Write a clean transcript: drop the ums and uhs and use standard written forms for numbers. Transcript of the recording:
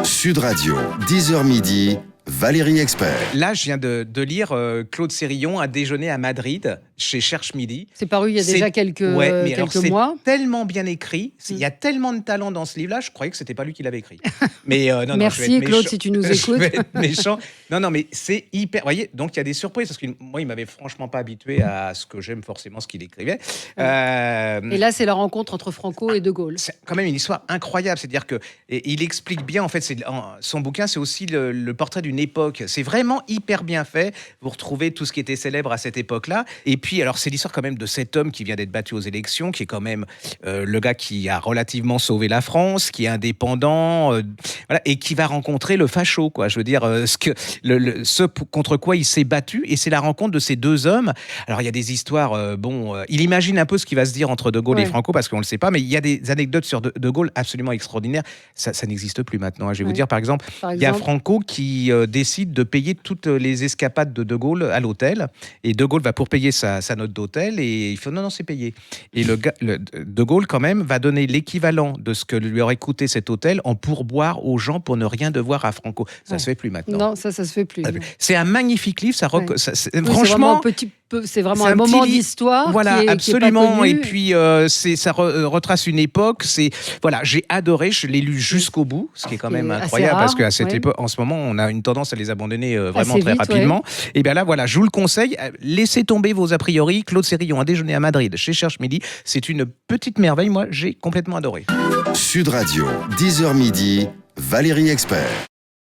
Sud Radio, 10h midi, Valérie Expert. Là, je viens de lire Claude Sérillon, Un déjeuner à Madrid, chez Cherche Midi. C'est paru il y a déjà quelques mois. C'est tellement bien écrit. Il y a tellement de talent dans ce livre-là. Je croyais que c'était pas lui qui l'avait écrit. Mais non, merci Claude, si tu nous écoutes. Je vais être méchant. Non, mais c'est hyper. Vous voyez, donc il y a des surprises parce que moi, il m'avait franchement pas habitué à ce que j'aime forcément, ce qu'il écrivait. Et là, c'est la rencontre entre Franco et De Gaulle. C'est quand même une histoire incroyable. C'est-à-dire que il explique bien. En fait, son bouquin, c'est aussi le portrait d'une époque. C'est vraiment hyper bien fait. Vous retrouvez tout ce qui était célèbre à cette époque-là. Et puis, alors, c'est l'histoire quand même de cet homme qui vient d'être battu aux élections, qui est quand même le gars qui a relativement sauvé la France, qui est indépendant, voilà, et qui va rencontrer le facho, quoi. Je veux dire, ce contre quoi il s'est battu, et c'est la rencontre de ces deux hommes. Alors, il y a des histoires, il imagine un peu ce qui va se dire entre De Gaulle et Franco, parce qu'on ne le sait pas, mais il y a des anecdotes sur De Gaulle absolument extraordinaires. Ça n'existe plus maintenant. Je vais vous dire, par exemple, il y a Franco qui décide de payer toutes les escapades de Gaulle à l'hôtel, et De Gaulle va pour payer sa note d'hôtel, et il fait non, c'est payé. Et De Gaulle, quand même, va donner l'équivalent de ce que lui aurait coûté cet hôtel en pourboire aux gens pour ne rien devoir à Franco. Ça se fait plus maintenant. Non, ça se fait plus. C'est un magnifique livre. Franchement, c'est vraiment un moment d'histoire. Voilà, qui est absolument. pas connu. Et puis, ça retrace une époque. Voilà, j'ai adoré. Je l'ai lu jusqu'au bout, ce qui est quand même incroyable, rare, parce qu'à cette époque, en ce moment, on a une tendance à les abandonner vraiment assez très vite, rapidement. Et bien là, voilà, je vous le conseille. Laissez tomber vos a priori. Claude Sérillon, Un déjeuner à Madrid, chez Cherche Midi. C'est une petite merveille. Moi, j'ai complètement adoré. Sud Radio, 10h midi, Valérie Expert.